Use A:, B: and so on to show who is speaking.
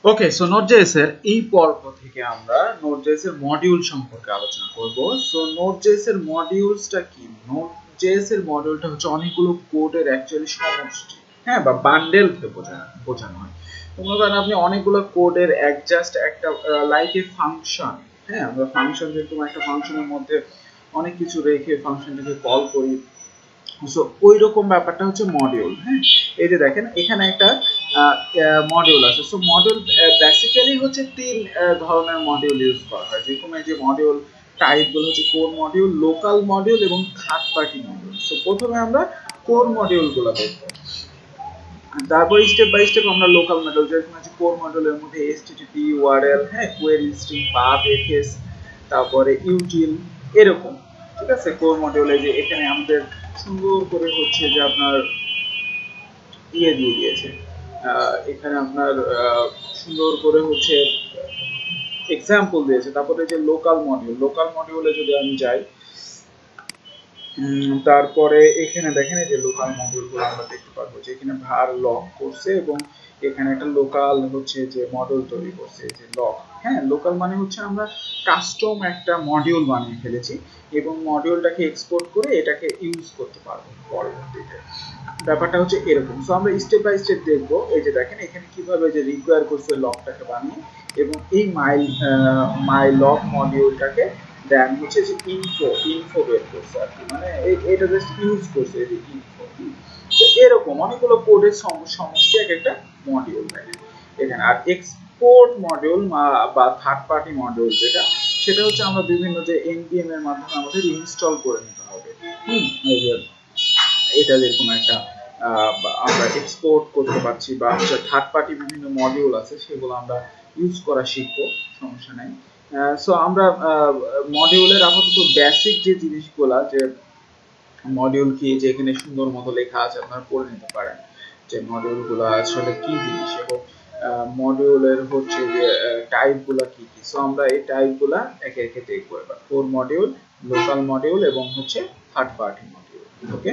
A: ওকে, so Node.js এর এই পর্ব থেকে আমরা Node.js এর মডিউল সম্পর্কে আলোচনা করব। সো Node.js এর মডিউলসটা কি? Node.js এর মডিউলটা হচ্ছে অনেকগুলো কোডের অ্যাকচুয়ালি সমষ্টি, হ্যাঁ, বা বান্ডেল কে বোঝানো হয়। তো মনে করেন আপনি অনেকগুলো কোডের জাস্ট একটা লাইক এ ফাংশন, হ্যাঁ, আমরা ফাংশন যেরকম একটা ফাংশনের মধ্যে অনেক কিছু রেখে ফাংশনটাকে কল করি, সো ওই রকম ব্যাপারটা হচ্ছে মডিউল। হ্যাঁ, এই যে দেখেন এখানে একটা মডিউল আছে। সো মডিউল বেসিক্যালি হচ্ছে তিন ধরনের মডিউল ইউজ করা হয়। যেরকম এই যে মডিউল টাইপ গুলো হচ্ছে কোর মডিউল, লোকাল মডিউল এবং থার্ড পার্টি মডিউল। সো প্রথমে আমরা কোর মডিউল গুলো দেখবো, তারপর স্টেপ বাই স্টেপ আমরা লোকাল মডিউল, যেরকম আছে কোর মডিউলের মধ্যে http url, হ্যাঁ, কোয়েরি স্ট্রিং, পাথ, fs, তারপরে ইউটিল, এরকম। ঠিক আছে, কোর মডিউলে যে এখানে আমাদের সুন্দর করে হচ্ছে যে আপনার দিয়ে দিয়েছে, এখানে আপনার সুন্দর করে হচ্ছে এক্সাম্পল দিয়েছে। তারপরে যে লোকাল মডিউলে যদি আমি যাই, তারপরে এখানে দেখেন এই যে লোকাল মডিউলগুলো আমরা দেখতে পারবো যে এখানে ভার লক করছে এবং এখানে একটা লোকাল হচ্ছে যে মডিউল তৈরি করছে, যে লক। হ্যাঁ, লোকাল মানে হচ্ছে আমরা কাস্টম একটা মডিউল বানিয়ে ফেলেছি এবং মডিউলটাকে এক্সপোর্ট করে এটাকে ইউজ করতে পারবো পরবর্তীতে। ব্যাপারটা হচ্ছে এরকম। সো আমরা স্টেপ বাই স্টেপ দেখবো। এই যে দেখেন এখানে কিভাবে যে রিকোয়ার করছে লকটাকে বানিয়ে, এবং এই মাই লক মডিউলটাকে দেন হচ্ছে যে ইনফো বের করছে আর কি, মানে এটা জাস্ট ইউজ করছে এই যে ইনফো। তো এরকম অনেকগুলো কোডের সমষ্টি এক একটা মডিউল দেখেন এখানে। আর এক্সপোর্ট মডিউল বা থার্ড পার্টি মডিউল যেটা, সেটা হচ্ছে আমরা বিভিন্ন যে npm এর মাধ্যমে আমাদের ইনস্টল করে নিতে হবে। এই যে এটা যেরকম একটা আমরা এক্সপোর্ট করতে পারছি, বা হচ্ছে থার্ড পার্টি বিভিন্ন মডিউল আছে সেগুলো আমরা ইউজ করা শিখবো, সমস্যা নাই। সো আমরা মডিউলের আপাতত বেসিক যে জিনিসগুলা, যে মডিউল কি, যে এখানে সুন্দর মতো লেখা আছে, আপনারা পড়ে নিতে পারেন যে মডিউলগুলো আসলে কি জিনিস এবং মডিউলের হচ্ছে যে টাইপগুলো কি কি। সো আমরা এই টাইপগুলো একে একে দেখবো এবার। কোর মডিউল, লোকাল মডিউল এবং হচ্ছে থার্ড পার্টি মডিউল। ওকে।